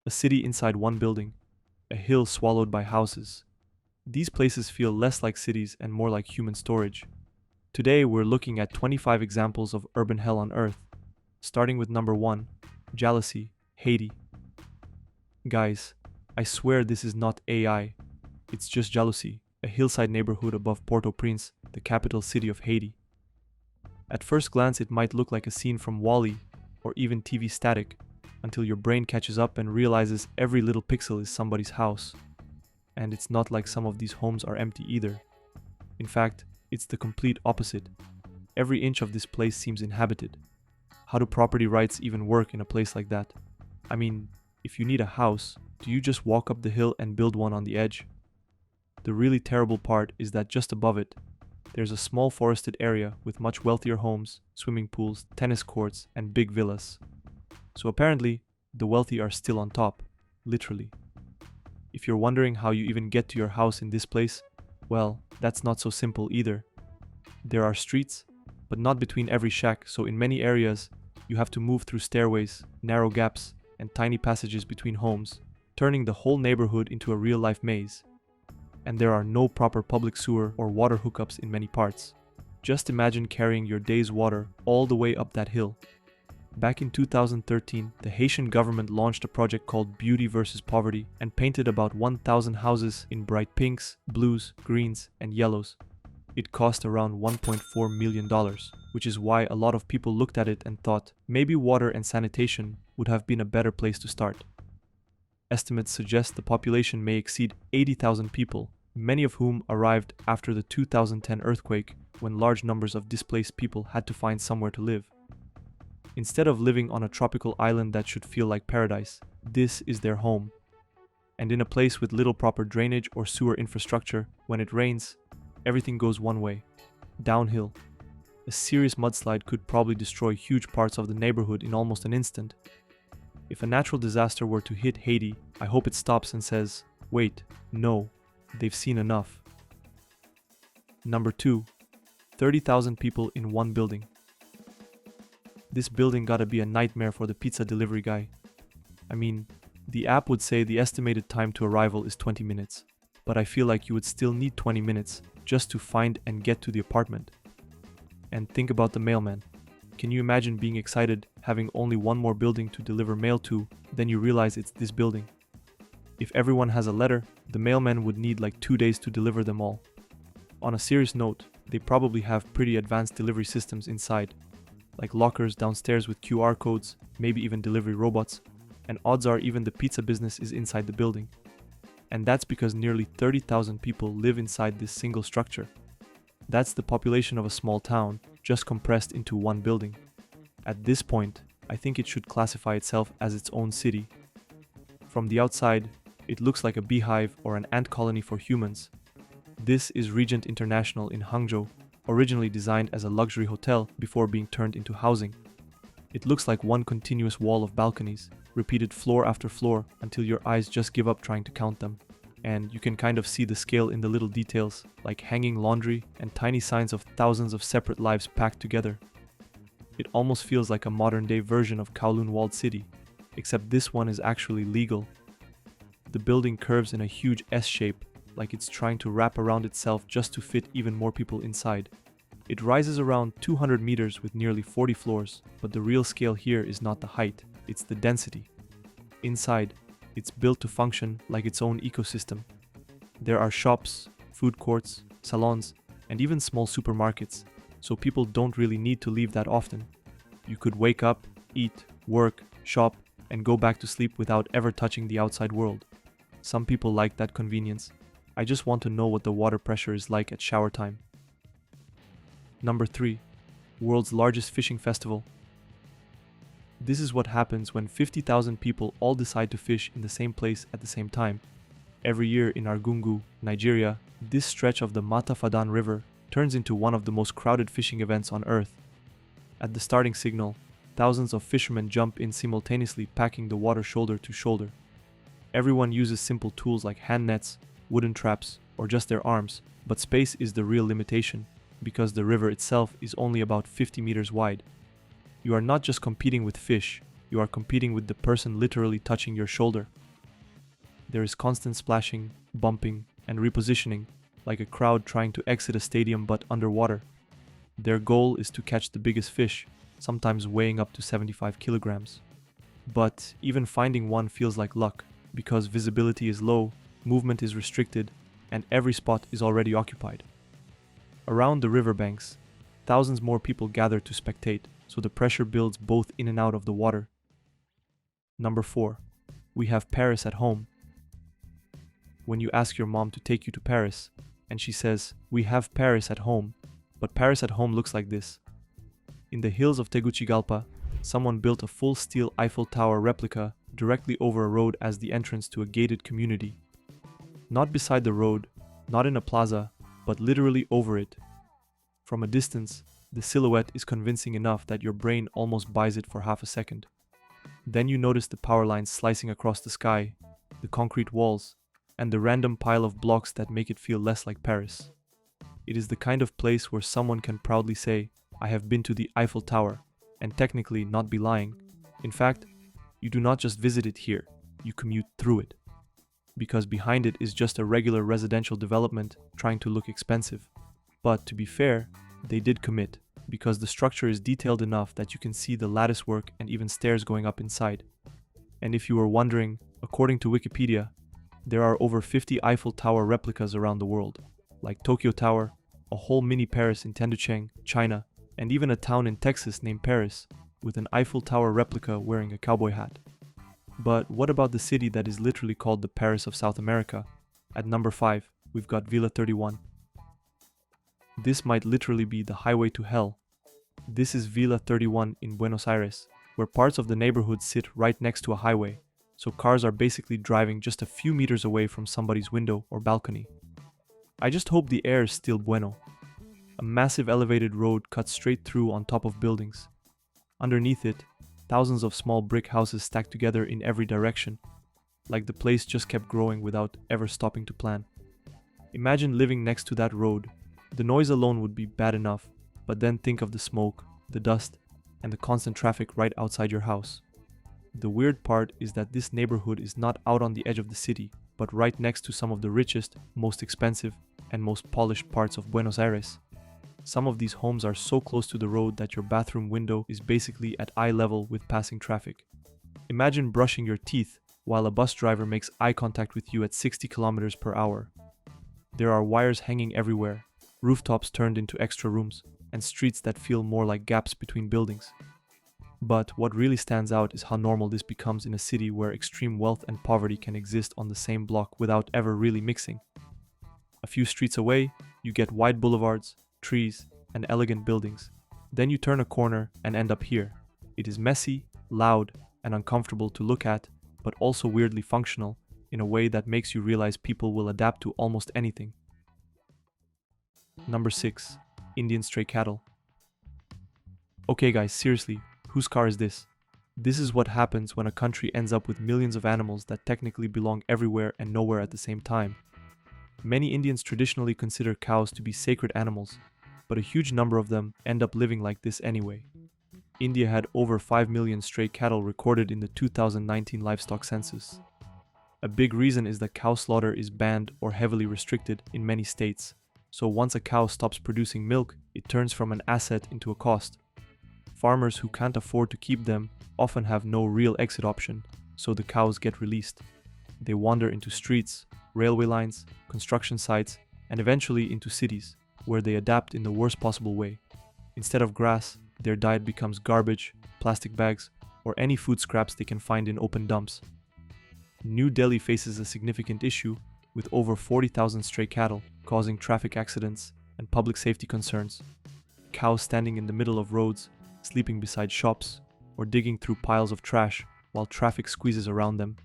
a city inside one building, a hill swallowed by houses. These places feel less like cities and more like human storage. Today we're looking at 25 examples of urban hell on Earth, starting with number 1, Jalousie, Haiti. Guys, I swear this is not AI. It's just Jalousie, a hillside neighborhood above Port-au-Prince, the capital city of Haiti. At first glance it might look like a scene from WALL-E or even TV Static, until your brain catches up and realizes every little pixel is somebody's house. And it's not like some of these homes are empty either. In fact, it's the complete opposite. Every inch of this place seems inhabited. How do property rights even work in a place like that? I mean, if you need a house, do you just walk up the hill and build one on the edge? The really terrible part is that just above it, there's a small forested area with much wealthier homes, swimming pools, tennis courts, and big villas. So apparently, the wealthy are still on top, literally. If you're wondering how you even get to your house in this place, well, that's not so simple either. There are streets, but not between every shack, so in many areas, you have to move through stairways, narrow gaps, and tiny passages between homes, turning the whole neighborhood into a real-life maze. And there are no proper public sewer or water hookups in many parts. Just imagine carrying your day's water all the way up that hill. Back in 2013, the Haitian government launched a project called Beauty versus Poverty and painted about 1,000 houses in bright pinks, blues, greens, and yellows. It cost around $1.4 million, which is why a lot of people looked at it and thought maybe water and sanitation would have been a better place to start. Estimates suggest the population may exceed 80,000 people, many of whom arrived after the 2010 earthquake, when large numbers of displaced people had to find somewhere to live. Instead of living on a tropical island that should feel like paradise, this is their home. And in a place with little proper drainage or sewer infrastructure, when it rains, everything goes one way, downhill. A serious mudslide could probably destroy huge parts of the neighborhood in almost an instant. If a natural disaster were to hit Haiti, I hope it stops and says, wait, no, they've seen enough. Number 2, 30,000 people in one building. This building gotta be a nightmare for the pizza delivery guy. I mean, the app would say the estimated time to arrival is 20 minutes, but I feel like you would still need 20 minutes just to find and get to the apartment. And think about the mailman. Can you imagine being excited having only one more building to deliver mail to, then you realize it's this building? If everyone has a letter, the mailman would need like 2 days to deliver them all. On a serious note, they probably have pretty advanced delivery systems inside, like lockers downstairs with QR codes, maybe even delivery robots, and odds are even the pizza business is inside the building. And that's because nearly 30,000 people live inside this single structure. That's the population of a small town, just compressed into one building. At this point, I think it should classify itself as its own city. From the outside, it looks like a beehive or an ant colony for humans. This is Regent International in Hangzhou, originally designed as a luxury hotel before being turned into housing. It looks like one continuous wall of balconies, repeated floor after floor until your eyes just give up trying to count them. And you can kind of see the scale in the little details, like hanging laundry and tiny signs of thousands of separate lives packed together. It almost feels like a modern-day version of Kowloon Walled City, except this one is actually legal. The building curves in a huge S shape, like it's trying to wrap around itself just to fit even more people inside. It rises around 200 meters with nearly 40 floors, but the real scale here is not the height, it's the density. Inside, it's built to function like its own ecosystem. There are shops, food courts, salons, and even small supermarkets, so people don't really need to leave that often. You could wake up, eat, work, shop, and go back to sleep without ever touching the outside world. Some people like that convenience. I just want to know what the water pressure is like at shower time. Number 3, world's largest fishing festival. This is what happens when 50,000 people all decide to fish in the same place at the same time. Every year in Argungu, Nigeria, this stretch of the Matafadan River turns into one of the most crowded fishing events on Earth. At the starting signal, thousands of fishermen jump in simultaneously, packing the water shoulder to shoulder. Everyone uses simple tools like hand nets, wooden traps, or just their arms, but space is the real limitation, because the river itself is only about 50 meters wide. You are not just competing with fish, you are competing with the person literally touching your shoulder. There is constant splashing, bumping, and repositioning, like a crowd trying to exit a stadium but underwater. Their goal is to catch the biggest fish, sometimes weighing up to 75 kilograms. But even finding one feels like luck, because visibility is low, movement is restricted, and every spot is already occupied. Around the riverbanks, thousands more people gather to spectate, so the pressure builds both in and out of the water. Number 4. We have Paris at home. When you ask your mom to take you to Paris, and she says, "We have Paris at home," but Paris at home looks like this. In the hills of Tegucigalpa, someone built a full steel Eiffel Tower replica directly over a road as the entrance to a gated community. Not beside the road, not in a plaza, but literally over it. From a distance, the silhouette is convincing enough that your brain almost buys it for half a second. Then you notice the power lines slicing across the sky, the concrete walls, and the random pile of blocks that make it feel less like Paris. It is the kind of place where someone can proudly say, "I have been to the Eiffel Tower," and technically not be lying. In fact, you do not just visit it here, you commute through it. Because behind it is just a regular residential development trying to look expensive. But to be fair, they did commit, because the structure is detailed enough that you can see the lattice work and even stairs going up inside. And if you were wondering, according to Wikipedia, there are over 50 Eiffel Tower replicas around the world, like Tokyo Tower, a whole mini Paris in Tenducheng, China, and even a town in Texas named Paris, with an Eiffel Tower replica wearing a cowboy hat. But what about the city that is literally called the Paris of South America? At number 5, we've got Villa 31. This might literally be the highway to hell. This is Villa 31 in Buenos Aires, where parts of the neighborhood sit right next to a highway, so cars are basically driving just a few meters away from somebody's window or balcony. I just hope the air is still bueno. A massive elevated road cuts straight through on top of buildings. Underneath it, thousands of small brick houses stacked together in every direction, like the place just kept growing without ever stopping to plan. Imagine living next to that road. The noise alone would be bad enough, but then think of the smoke, the dust, and the constant traffic right outside your house. The weird part is that this neighborhood is not out on the edge of the city, but right next to some of the richest, most expensive, and most polished parts of Buenos Aires. Some of these homes are so close to the road that your bathroom window is basically at eye level with passing traffic. Imagine brushing your teeth while a bus driver makes eye contact with you at 60 kilometers per hour. There are wires hanging everywhere, rooftops turned into extra rooms, and streets that feel more like gaps between buildings. But what really stands out is how normal this becomes in a city where extreme wealth and poverty can exist on the same block without ever really mixing. A few streets away, you get wide boulevards, trees, and elegant buildings. Then you turn a corner and end up here. It is messy, loud, and uncomfortable to look at, but also weirdly functional in a way that makes you realize people will adapt to almost anything. Number 6. Indian stray cattle. Okay guys, seriously, whose car is this? This is what happens when a country ends up with millions of animals that technically belong everywhere and nowhere at the same time. Many Indians traditionally consider cows to be sacred animals, but a huge number of them end up living like this anyway. India had over 5 million stray cattle recorded in the 2019 livestock census. A big reason is that cow slaughter is banned or heavily restricted in many states, so once a cow stops producing milk, it turns from an asset into a cost. Farmers who can't afford to keep them often have no real exit option, so the cows get released. They wander into streets, railway lines, construction sites, and eventually into cities, where they adapt in the worst possible way. Instead of grass, their diet becomes garbage, plastic bags, or any food scraps they can find in open dumps. New Delhi faces a significant issue with over 40,000 stray cattle, causing traffic accidents and public safety concerns. Cows standing in the middle of roads, sleeping beside shops, or digging through piles of trash while traffic squeezes around them.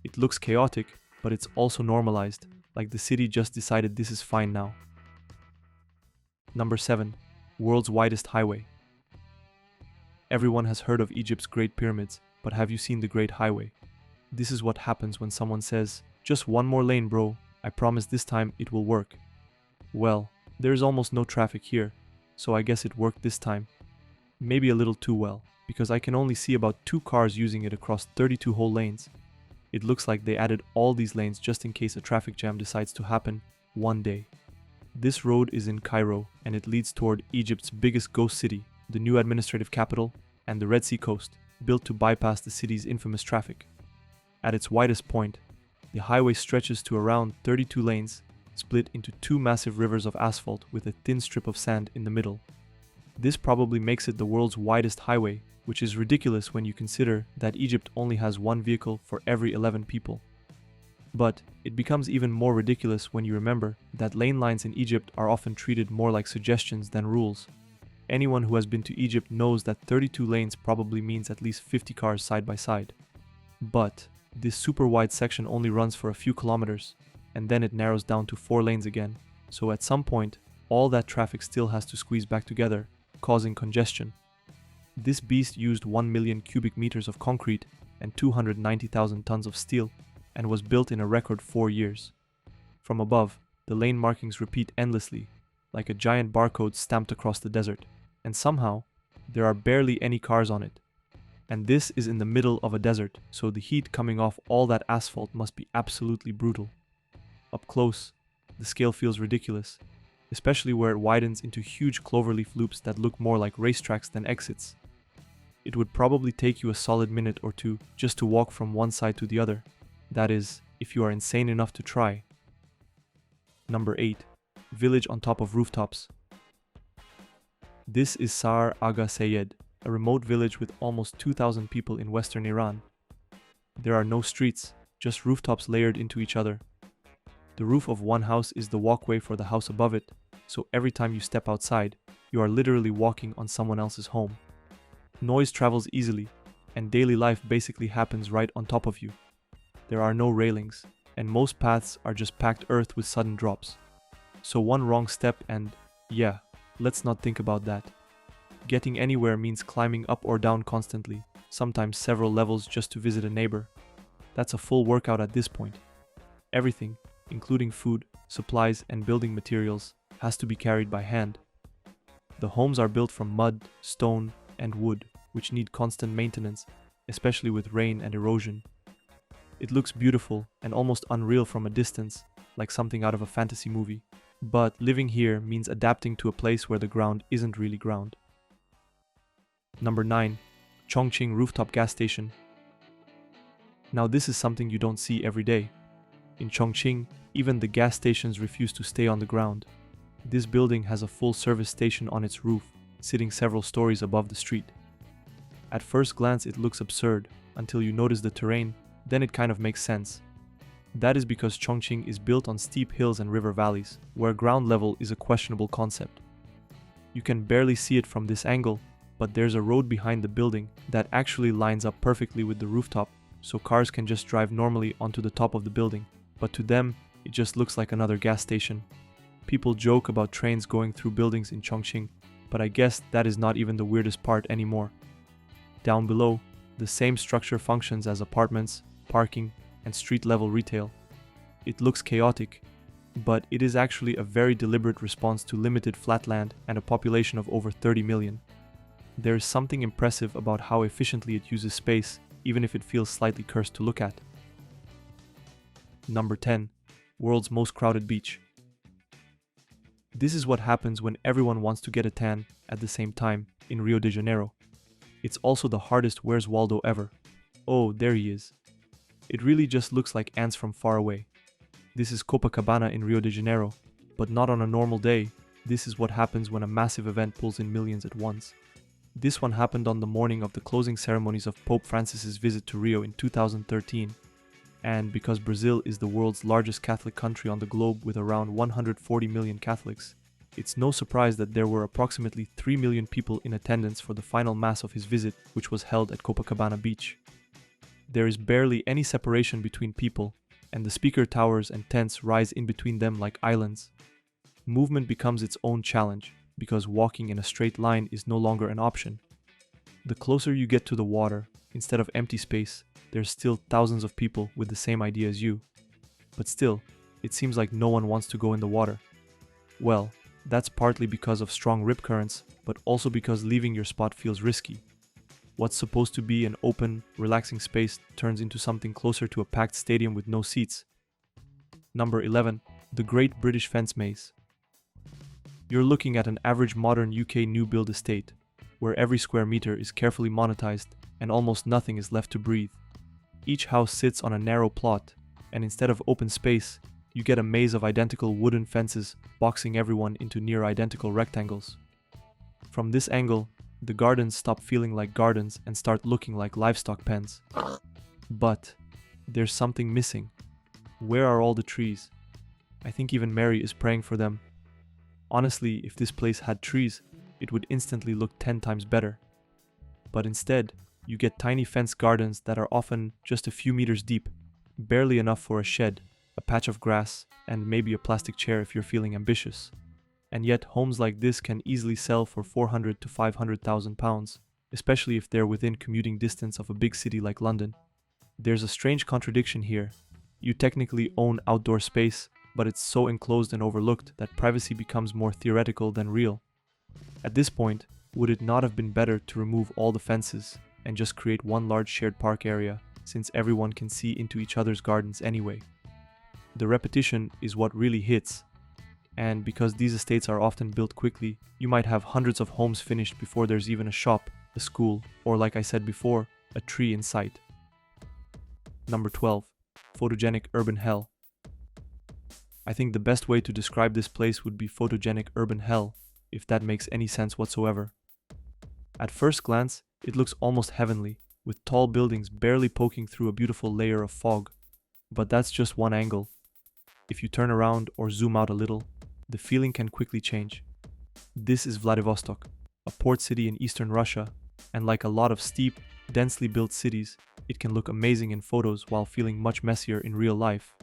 It looks chaotic, but it's also normalized, like the city just decided this is fine now. Number 7. World's widest highway. Everyone has heard of Egypt's Great Pyramids, but have you seen the Great Highway? This is what happens when someone says, "Just one more lane, bro. I promise this time it will work." Well, there's almost no traffic here, so I guess it worked this time. Maybe a little too well. because I can only see about 2 cars using it across 32 whole lanes. It looks like they added all these lanes just in case a traffic jam decides to happen one day. This road is in Cairo, and it leads toward Egypt's biggest ghost city, the new administrative capital, and the Red Sea coast, built to bypass the city's infamous traffic. At its widest point, the highway stretches to around 32 lanes, split into 2 massive rivers of asphalt with a thin strip of sand in the middle. This probably makes it the world's widest highway, which is ridiculous when you consider that Egypt only has 1 vehicle for every 11 people. But it becomes even more ridiculous when you remember that lane lines in Egypt are often treated more like suggestions than rules. Anyone who has been to Egypt knows that 32 lanes probably means at least 50 cars side by side. But this super wide section only runs for a few kilometers, and then it narrows down to 4 lanes again, so at some point, all that traffic still has to squeeze back together, causing congestion. This beast used 1 million cubic meters of concrete and 290,000 tons of steel, and was built in a record 4 years. From above, the lane markings repeat endlessly, like a giant barcode stamped across the desert, and somehow, there are barely any cars on it. And this is in the middle of a desert, so the heat coming off all that asphalt must be absolutely brutal. Up close, the scale feels ridiculous, especially where it widens into huge cloverleaf loops that look more like racetracks than exits. It would probably take you a solid minute or 2 just to walk from one side to the other. That is, if you are insane enough to try. Number 8. Village on top of rooftops. This is Sar Aga Sayed, a remote village with almost 2,000 people in western Iran. There are no streets, just rooftops layered into each other. The roof of one house is the walkway for the house above it, so every time you step outside, you are literally walking on someone else's home. Noise travels easily, and daily life basically happens right on top of you. There are no railings, and most paths are just packed earth with sudden drops. So one wrong step and, yeah, let's not think about that. Getting anywhere means climbing up or down constantly, sometimes several levels just to visit a neighbor. That's a full workout at this point. Everything, including food, supplies, and building materials, has to be carried by hand. The homes are built from mud, stone, and wood, which need constant maintenance, especially with rain and erosion. It looks beautiful and almost unreal from a distance, like something out of a fantasy movie. But living here means adapting to a place where the ground isn't really ground. Number 9. Chongqing Rooftop Gas Station. Now this is something you don't see every day. In Chongqing, even the gas stations refuse to stay on the ground. This building has a full service station on its roof, sitting several stories above the street. At first glance it looks absurd, until you notice the terrain, then it kind of makes sense. That is because Chongqing is built on steep hills and river valleys, where ground level is a questionable concept. You can barely see it from this angle, but there's a road behind the building that actually lines up perfectly with the rooftop, so cars can just drive normally onto the top of the building, but to them, it just looks like another gas station. People joke about trains going through buildings in Chongqing, but I guess that is not even the weirdest part anymore. Down below, the same structure functions as apartments, parking, and street-level retail. It looks chaotic, but it is actually a very deliberate response to limited flat land and a population of over 30 million. There is something impressive about how efficiently it uses space, even if it feels slightly cursed to look at. Number 10. World's most crowded beach. This is what happens when everyone wants to get a tan at the same time in Rio de Janeiro. It's also the hardest Where's Waldo ever. Oh, there he is. It really just looks like ants from far away. This is Copacabana in Rio de Janeiro, but not on a normal day. This is what happens when a massive event pulls in millions at once. This one happened on the morning of the closing ceremonies of Pope Francis's visit to Rio in 2013. And because Brazil is the world's largest Catholic country on the globe with around 140 million Catholics, it's no surprise that there were approximately 3 million people in attendance for the final mass of his visit, which was held at Copacabana Beach. There is barely any separation between people, and the speaker towers and tents rise in between them like islands. Movement becomes its own challenge, because walking in a straight line is no longer an option. The closer you get to the water, instead of empty space, there's still thousands of people with the same idea as you. But still, it seems like no one wants to go in the water. Well, that's partly because of strong rip currents, but also because leaving your spot feels risky. What's supposed to be an open, relaxing space turns into something closer to a packed stadium with no seats. Number 11. The Great British Fence Maze. You're looking at an average modern UK new build estate, where every square meter is carefully monetized and almost nothing is left to breathe. Each house sits on a narrow plot, and instead of open space, you get a maze of identical wooden fences boxing everyone into near identical rectangles. From this angle, the gardens stop feeling like gardens and start looking like livestock pens. But there's something missing. Where are all the trees? I think even Mary is praying for them. Honestly, if this place had trees, it would instantly look 10 times better. But instead, you get tiny fenced gardens that are often just a few meters deep, barely enough for a shed, a patch of grass, and maybe a plastic chair if you're feeling ambitious. And yet, homes like this can easily sell for 400 to 500,000 pounds, especially if they're within commuting distance of a big city like London. There's a strange contradiction here. You technically own outdoor space, but it's so enclosed and overlooked that privacy becomes more theoretical than real. At this point, would it not have been better to remove all the fences and just create one large shared park area, since everyone can see into each other's gardens anyway? The repetition is what really hits. And because these estates are often built quickly, you might have hundreds of homes finished before there's even a shop, a school, or like I said before, a tree in sight. Number 12. Photogenic urban hell. I think the best way to describe this place would be photogenic urban hell, if that makes any sense whatsoever. At first glance, it looks almost heavenly, with tall buildings barely poking through a beautiful layer of fog. But that's just one angle. If you turn around or zoom out a little, the feeling can quickly change. This is Vladivostok, a port city in eastern Russia, and like a lot of steep, densely built cities, it can look amazing in photos while feeling much messier in real life.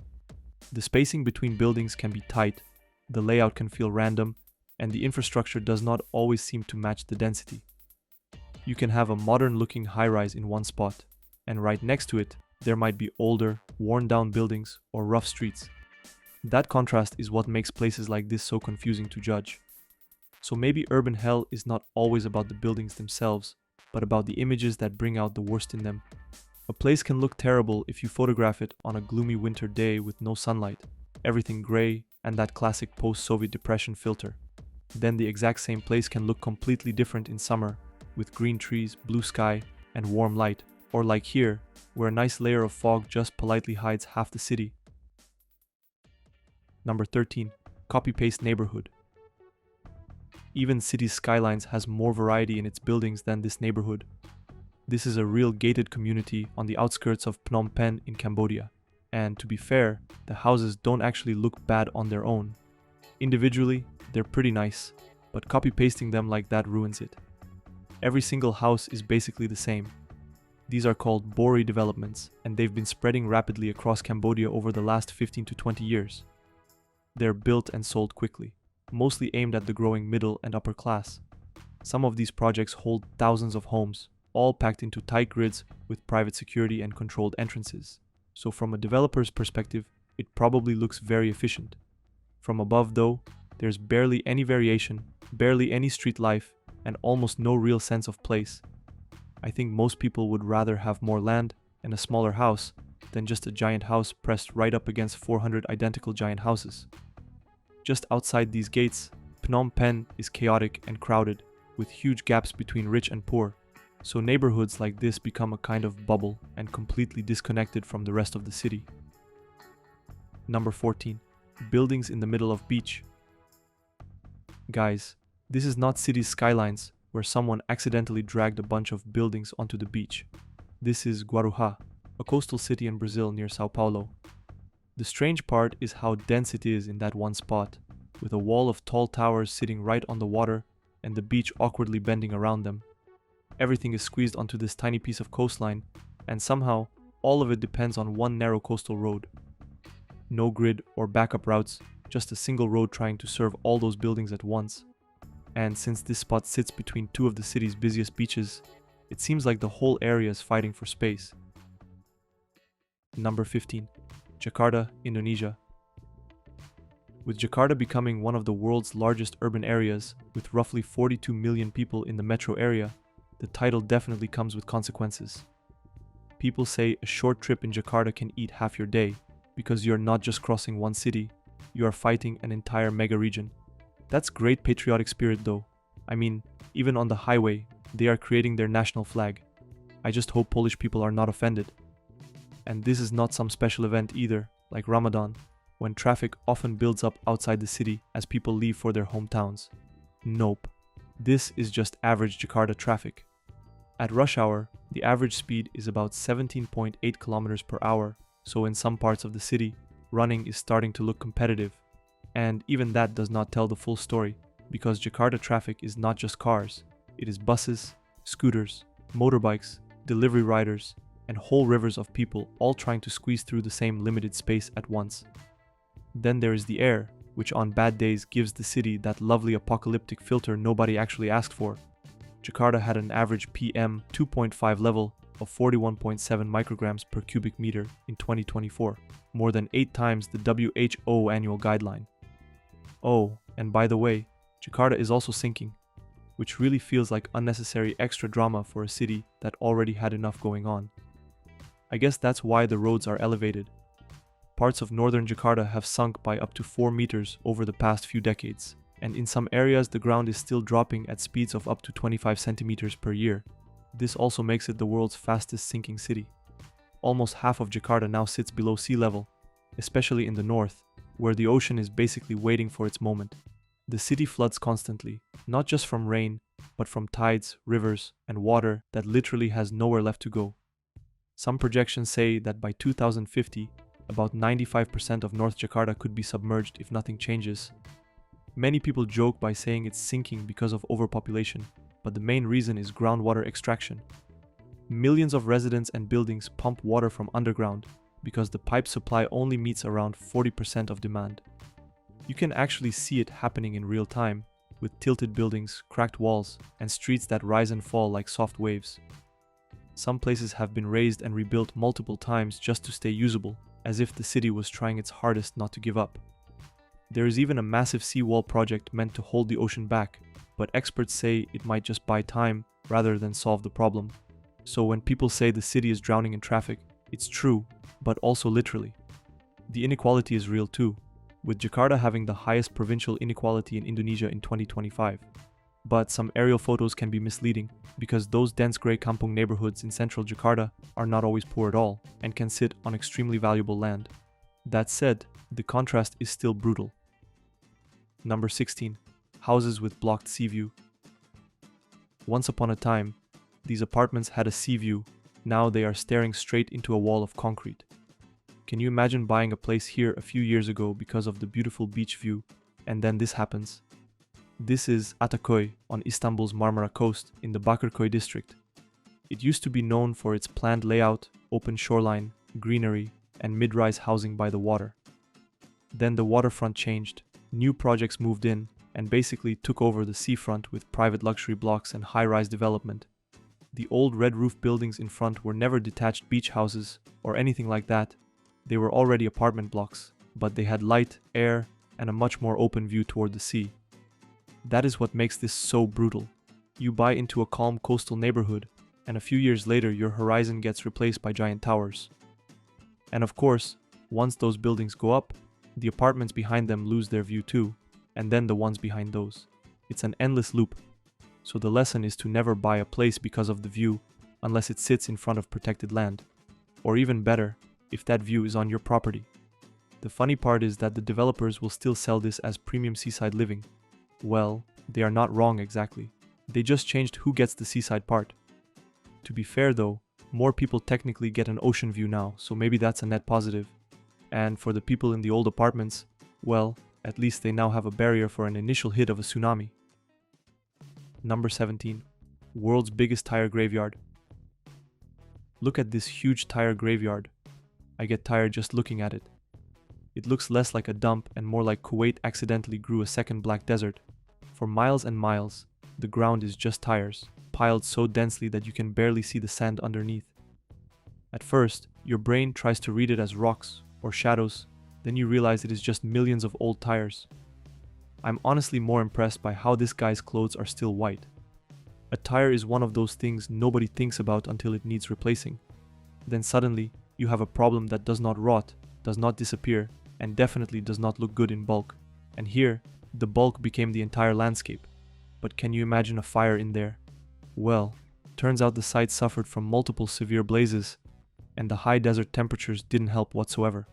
The spacing between buildings can be tight, the layout can feel random, and the infrastructure does not always seem to match the density. You can have a modern-looking high-rise in one spot, and right next to it, there might be older, worn-down buildings or rough streets. That contrast is what makes places like this so confusing to judge. So maybe urban hell is not always about the buildings themselves, but about the images that bring out the worst in them. A place can look terrible if you photograph it on a gloomy winter day with no sunlight, everything gray, and that classic post-Soviet depression filter. Then the exact same place can look completely different in summer, with green trees, blue sky, and warm light, or like here, where a nice layer of fog just politely hides half the city. Number 13. Copy-paste neighborhood. Even cities' skylines has more variety in its buildings than this neighborhood. This is a real gated community on the outskirts of Phnom Penh in Cambodia. And to be fair, the houses don't actually look bad on their own. Individually, they're pretty nice, but copy-pasting them like that ruins it. Every single house is basically the same. These are called Bori developments, and they've been spreading rapidly across Cambodia over the last 15 to 20 years. They're built and sold quickly, mostly aimed at the growing middle and upper class. Some of these projects hold thousands of homes, all packed into tight grids with private security and controlled entrances. So from a developer's perspective, it probably looks very efficient. From above though, there's barely any variation, barely any street life, and almost no real sense of place. I think most people would rather have more land and a smaller house than just a giant house pressed right up against 400 identical giant houses. Just outside these gates, Phnom Penh is chaotic and crowded, with huge gaps between rich and poor. So neighborhoods like this become a kind of bubble and completely disconnected from the rest of the city. Number 14. Buildings in the middle of beach. Guys, this is not city skylines where someone accidentally dragged a bunch of buildings onto the beach. This is Guarujá, a coastal city in Brazil near Sao Paulo. The strange part is how dense it is in that one spot, with a wall of tall towers sitting right on the water and the beach awkwardly bending around them. Everything is squeezed onto this tiny piece of coastline, and somehow, all of it depends on one narrow coastal road. No grid or backup routes, just a single road trying to serve all those buildings at once. And since this spot sits between two of the city's busiest beaches, it seems like the whole area is fighting for space. Number 15. Jakarta, Indonesia. With Jakarta becoming one of the world's largest urban areas, with roughly 42 million people in the metro area, the title definitely comes with consequences. People say a short trip in Jakarta can eat half your day because you're not just crossing one city, you are fighting an entire mega region. That's great patriotic spirit though. I mean, even on the highway, they are creating their national flag. I just hope Polish people are not offended. And this is not some special event either, like Ramadan, when traffic often builds up outside the city as people leave for their hometowns. Nope. This is just average Jakarta traffic. At rush hour, the average speed is about 17.8 kilometers per hour, so in some parts of the city, running is starting to look competitive. And even that does not tell the full story, because Jakarta traffic is not just cars, it is buses, scooters, motorbikes, delivery riders, and whole rivers of people all trying to squeeze through the same limited space at once. Then there is the air, which on bad days gives the city that lovely apocalyptic filter nobody actually asked for. Jakarta had an average PM 2.5 level of 41.7 micrograms per cubic meter in 2024, more than 8 times the WHO annual guideline. Oh, and by the way, Jakarta is also sinking, which really feels like unnecessary extra drama for a city that already had enough going on. I guess that's why the roads are elevated. Parts of northern Jakarta have sunk by up to 4 meters over the past few decades, and in some areas the ground is still dropping at speeds of up to 25 centimeters per year. This also makes it the world's fastest sinking city. Almost half of Jakarta now sits below sea level, especially in the north, where the ocean is basically waiting for its moment. The city floods constantly, not just from rain, but from tides, rivers, and water that literally has nowhere left to go. Some projections say that by 2050, about 95% of North Jakarta could be submerged if nothing changes. Many people joke by saying it's sinking because of overpopulation, but the main reason is groundwater extraction. Millions of residents and buildings pump water from underground because the pipe supply only meets around 40% of demand. You can actually see it happening in real time, with tilted buildings, cracked walls, and streets that rise and fall like soft waves. Some places have been raised and rebuilt multiple times just to stay usable, as if the city was trying its hardest not to give up. There is even a massive seawall project meant to hold the ocean back, but experts say it might just buy time rather than solve the problem. So when people say the city is drowning in traffic, it's true, but also literally. The inequality is real too, with Jakarta having the highest provincial inequality in Indonesia in 2025. But some aerial photos can be misleading because those dense grey kampung neighborhoods in central Jakarta are not always poor at all and can sit on extremely valuable land. That said, the contrast is still brutal. Number 16. Houses with blocked sea view. Once upon a time, these apartments had a sea view. Now they are staring straight into a wall of concrete. Can you imagine buying a place here a few years ago because of the beautiful beach view, and then this happens? This is Ataköy on Istanbul's Marmara coast in the Bakırköy district. It used to be known for its planned layout, open shoreline, greenery, and mid-rise housing by the water. Then the waterfront changed, new projects moved in, and basically took over the seafront with private luxury blocks and high-rise development. The old red roof buildings in front were never detached beach houses or anything like that. They were already apartment blocks, but they had light, air, and a much more open view toward the sea. That is what makes this so brutal. You buy into a calm coastal neighborhood, and a few years later your horizon gets replaced by giant towers. And of course, once those buildings go up, the apartments behind them lose their view too, and then the ones behind those. It's an endless loop. So the lesson is to never buy a place because of the view, unless it sits in front of protected land. Or even better, if that view is on your property. The funny part is that the developers will still sell this as premium seaside living. Well, they are not wrong exactly. They just changed who gets the seaside part. To be fair though, more people technically get an ocean view now, so maybe that's a net positive. And for the people in the old apartments, well, at least they now have a barrier for an initial hit of a tsunami. Number 17. World's biggest tire graveyard. Look at this huge tire graveyard. I get tired just looking at it. It looks less like a dump and more like Kuwait accidentally grew a second black desert. For miles and miles, the ground is just tires, piled so densely that you can barely see the sand underneath. At first, your brain tries to read it as rocks or shadows, then you realize it is just millions of old tires. I'm honestly more impressed by how this guy's clothes are still white. A tire is one of those things nobody thinks about until it needs replacing. Then suddenly, you have a problem that does not rot, does not disappear, and definitely does not look good in bulk. And here, the bulk became the entire landscape. But can you imagine a fire in there? Well, turns out the site suffered from multiple severe blazes, and the high desert temperatures didn't help whatsoever.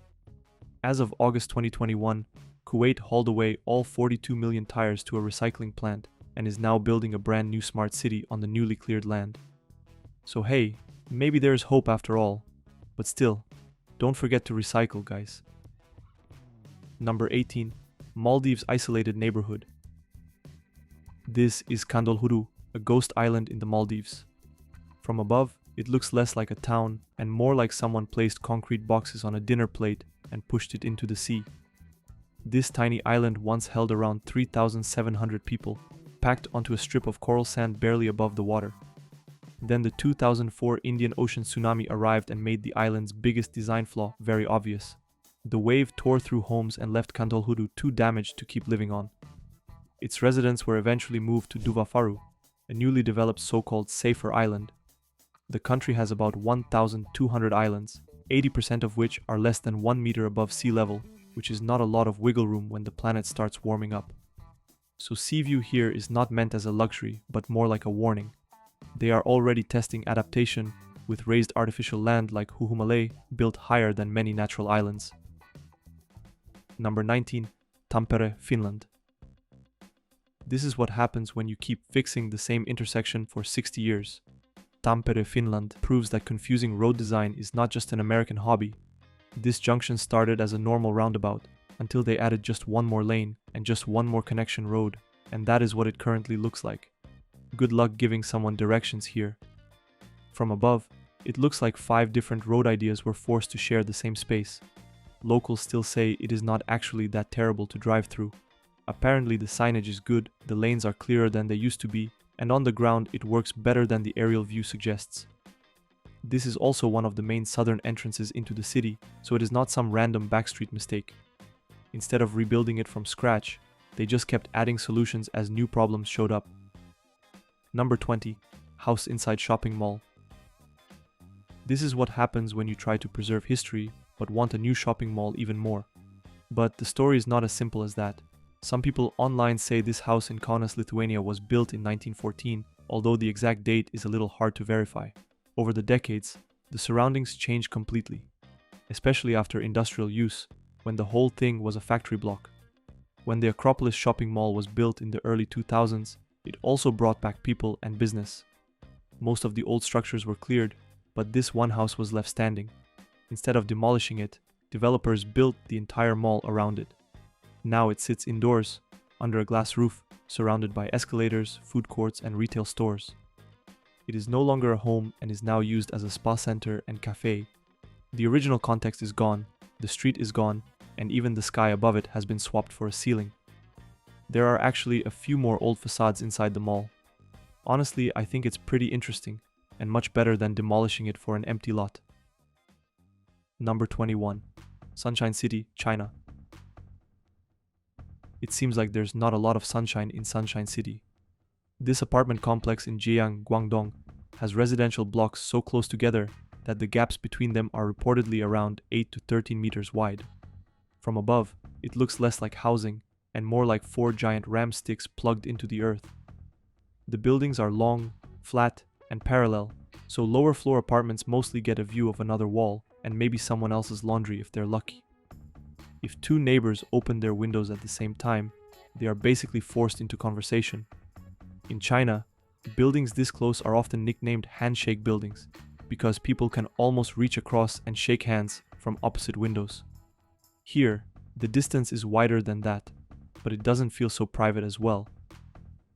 As of August 2021, Kuwait hauled away all 42 million tires to a recycling plant and is now building a brand new smart city on the newly cleared land. So hey, maybe there's hope after all. But still, don't forget to recycle, guys. Number 18. Maldives isolated neighborhood. This is Kandolhuru, a ghost island in the Maldives. From above, it looks less like a town and more like someone placed concrete boxes on a dinner plate and pushed it into the sea. This tiny island once held around 3,700 people, packed onto a strip of coral sand barely above the water. Then the 2004 Indian Ocean tsunami arrived and made the island's biggest design flaw very obvious. The wave tore through homes and left Kandolhuru too damaged to keep living on. Its residents were eventually moved to Duvafaru, a newly developed so-called safer island. The country has about 1,200 islands, 80% of which are less than 1 meter above sea level, which is not a lot of wiggle room when the planet starts warming up. So sea view here is not meant as a luxury, but more like a warning. They are already testing adaptation with raised artificial land like Huhumalay built higher than many natural islands. Number 19. Tampere, Finland. This is what happens when you keep fixing the same intersection for 60 years. Tampere, Finland proves that confusing road design is not just an American hobby. This junction started as a normal roundabout until they added just one more lane and just one more connection road, and that is what it currently looks like. Good luck giving someone directions here. From above, it looks like 5 different road ideas were forced to share the same space. Locals still say it is not actually that terrible to drive through. Apparently the signage is good, the lanes are clearer than they used to be, and on the ground it works better than the aerial view suggests. This is also one of the main southern entrances into the city, so it is not some random backstreet mistake. Instead of rebuilding it from scratch, they just kept adding solutions as new problems showed up. Number 20. House inside shopping mall. This is what happens when you try to preserve history, but want a new shopping mall even more. But the story is not as simple as that. Some people online say this house in Kaunas, Lithuania was built in 1914, although the exact date is a little hard to verify. Over the decades, the surroundings changed completely, especially after industrial use, when the whole thing was a factory block. When the Acropolis shopping mall was built in the early 2000s, it also brought back people and business. Most of the old structures were cleared, but this one house was left standing. Instead of demolishing it, developers built the entire mall around it. Now it sits indoors, under a glass roof, surrounded by escalators, food courts, and retail stores. It is no longer a home and is now used as a spa center and cafe. The original context is gone, the street is gone, and even the sky above it has been swapped for a ceiling. There are actually a few more old facades inside the mall. Honestly, I think it's pretty interesting, and much better than demolishing it for an empty lot. Number 21. Sunshine City, China. It seems like there's not a lot of sunshine in Sunshine City. This apartment complex in Jiang, Guangdong, has residential blocks so close together that the gaps between them are reportedly around 8 to 13 meters wide. From above, it looks less like housing and more like 4 giant ram sticks plugged into the earth. The buildings are long, flat, and parallel, so lower floor apartments mostly get a view of another wall and maybe someone else's laundry if they're lucky. If 2 neighbors open their windows at the same time, they are basically forced into conversation. In China, buildings this close are often nicknamed handshake buildings because people can almost reach across and shake hands from opposite windows. Here, the distance is wider than that, but it doesn't feel so private as well.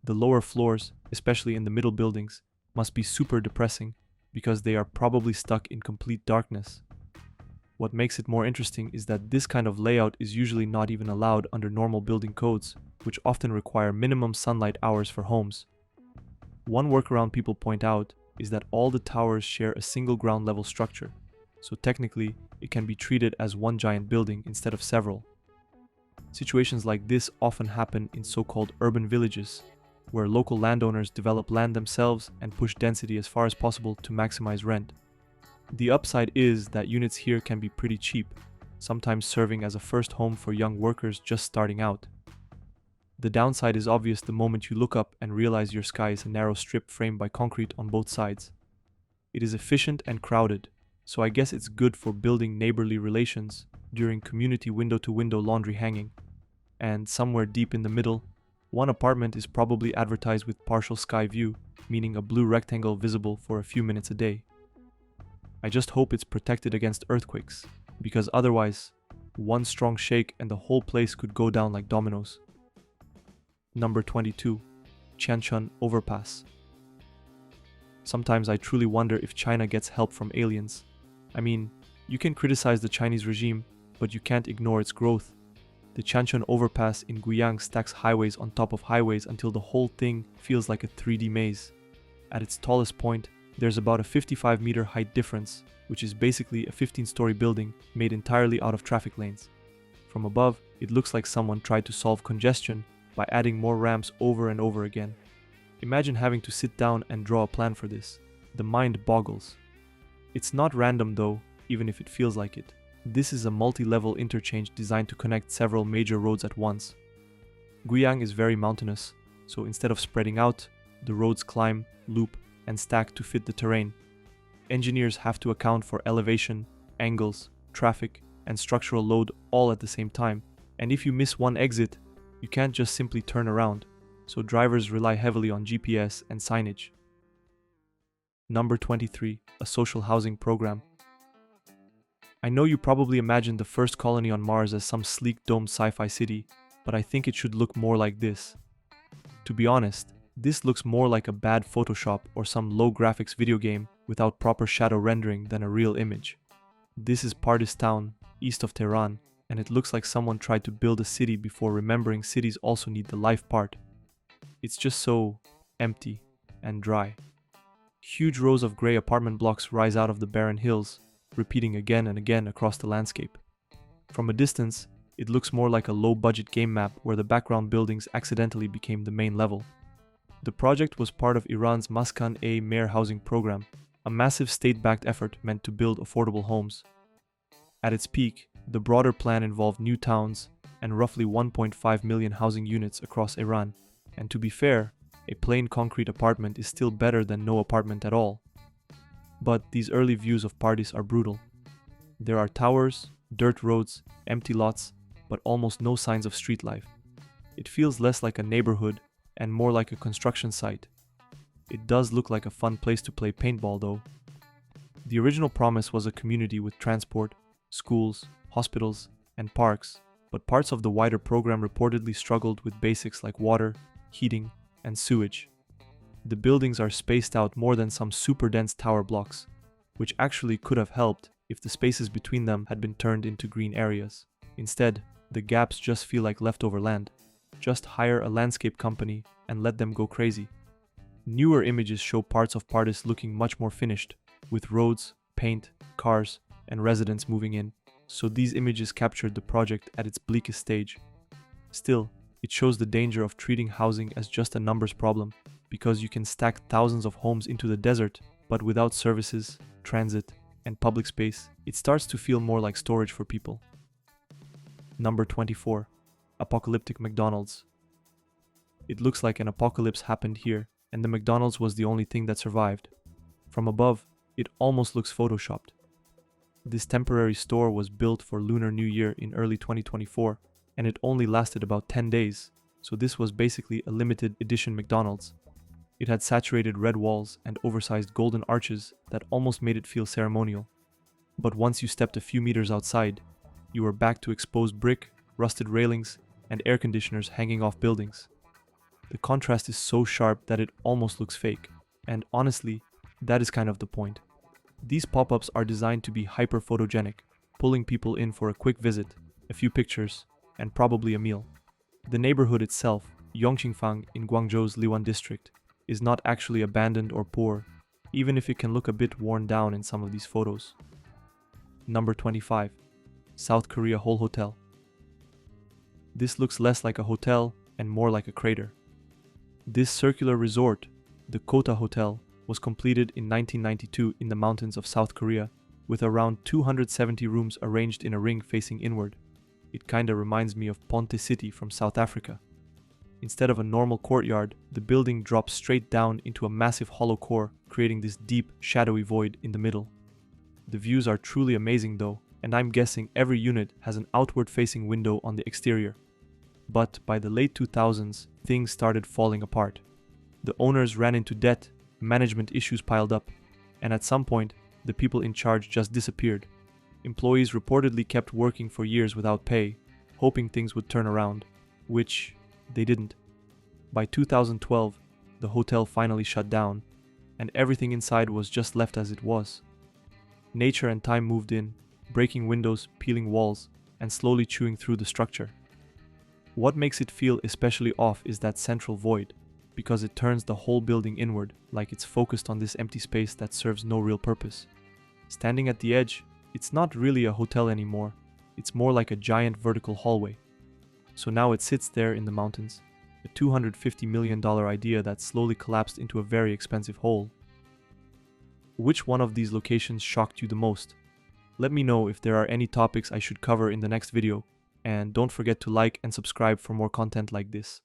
The lower floors, especially in the middle buildings, must be super depressing because they are probably stuck in complete darkness. What makes it more interesting is that this kind of layout is usually not even allowed under normal building codes, which often require minimum sunlight hours for homes. One workaround people point out is that all the towers share a single ground level structure, so technically it can be treated as one giant building instead of several. Situations like this often happen in so-called urban villages. where local landowners develop land themselves and push density as far as possible to maximize rent. The upside is that units here can be pretty cheap, sometimes serving as a first home for young workers just starting out. The downside is obvious the moment you look up and realize your sky is a narrow strip framed by concrete on both sides. It is efficient and crowded, so I guess it's good for building neighborly relations during community window-to-window laundry hanging. And somewhere deep in the middle, one apartment is probably advertised with partial sky view, meaning a blue rectangle visible for a few minutes a day. I just hope it's protected against earthquakes, because otherwise, one strong shake and the whole place could go down like dominoes. Number 22. Qianchun Overpass. Sometimes I truly wonder if China gets help from aliens. I mean, you can criticize the Chinese regime, but you can't ignore its growth. The Qianchun Overpass in Guiyang stacks highways on top of highways until the whole thing feels like a 3D maze. At its tallest point, there's about a 55-meter height difference, which is basically a 15-story building made entirely out of traffic lanes. From above, it looks like someone tried to solve congestion by adding more ramps over and over again. Imagine having to sit down and draw a plan for this. The mind boggles. It's not random though, even if it feels like it. This is a multi-level interchange designed to connect several major roads at once. Guiyang is very mountainous, so instead of spreading out, the roads climb, loop, and stack to fit the terrain. Engineers have to account for elevation, angles, traffic, and structural load all at the same time, and if you miss one exit, you can't just simply turn around, so drivers rely heavily on GPS and signage. Number 23. A social housing program. I know you probably imagined the first colony on Mars as some sleek domed sci-fi city, but I think it should look more like this. To be honest, this looks more like a bad Photoshop or some low graphics video game without proper shadow rendering than a real image. This is Pardis town, east of Tehran, and it looks like someone tried to build a city before remembering cities also need the life part. It's just so empty and dry. Huge rows of grey apartment blocks rise out of the barren hills, repeating again and again across the landscape. From a distance, it looks more like a low-budget game map where the background buildings accidentally became the main level. The project was part of Iran's Maskan-e-Mer housing program, a massive state-backed effort meant to build affordable homes. At its peak, the broader plan involved new towns and roughly 1.5 million housing units across Iran. And to be fair, a plain concrete apartment is still better than no apartment at all. But these early views of Pardis are brutal. There are towers, dirt roads, empty lots, but almost no signs of street life. It feels less like a neighborhood and more like a construction site. It does look like a fun place to play paintball though. The original promise was a community with transport, schools, hospitals, and parks, but parts of the wider program reportedly struggled with basics like water, heating, and sewage. The buildings are spaced out more than some super dense tower blocks, which actually could have helped if the spaces between them had been turned into green areas. Instead, the gaps just feel like leftover land. Just hire a landscape company and let them go crazy. Newer images show parts of Pardis looking much more finished, with roads, paint, cars, and residents moving in, so these images captured the project at its bleakest stage. Still, it shows the danger of treating housing as just a numbers problem, because you can stack thousands of homes into the desert, but without services, transit, and public space, it starts to feel more like storage for people. Number 24. Apocalyptic McDonald's. It looks like an apocalypse happened here, and the McDonald's was the only thing that survived. From above, it almost looks photoshopped. This temporary store was built for Lunar New Year in early 2024, and it only lasted about 10 days, so this was basically a limited edition McDonald's. It had saturated red walls and oversized golden arches that almost made it feel ceremonial. But once you stepped a few meters outside, you were back to exposed brick, rusted railings, and air conditioners hanging off buildings. The contrast is so sharp that it almost looks fake, and honestly, that is kind of the point. These pop-ups are designed to be hyper-photogenic, pulling people in for a quick visit, a few pictures, and probably a meal. The neighborhood itself, Yongqingfang in Guangzhou's Liwan district, is not actually abandoned or poor, even if it can look a bit worn down in some of these photos. Number 25. South Korea Whole Hotel. This looks less like a hotel and more like a crater. This circular resort, the Kota Hotel, was completed in 1992 in the mountains of South Korea, with around 270 rooms arranged in a ring facing inward. It kinda reminds me of Ponte City from South Africa. Instead of a normal courtyard, the building drops straight down into a massive hollow core, creating this deep, shadowy void in the middle. The views are truly amazing though, and I'm guessing every unit has an outward-facing window on the exterior. But by the late 2000s, things started falling apart. The owners ran into debt, management issues piled up, and at some point, the people in charge just disappeared. Employees reportedly kept working for years without pay, hoping things would turn around, which they didn't. By 2012, the hotel finally shut down, and everything inside was just left as it was. Nature and time moved in, breaking windows, peeling walls, and slowly chewing through the structure. What makes it feel especially off is that central void, because it turns the whole building inward, like it's focused on this empty space that serves no real purpose. Standing at the edge, it's not really a hotel anymore, it's more like a giant vertical hallway. So now it sits there in the mountains, a $250 million idea that slowly collapsed into a very expensive hole. Which one of these locations shocked you the most? Let me know if there are any topics I should cover in the next video, and don't forget to like and subscribe for more content like this.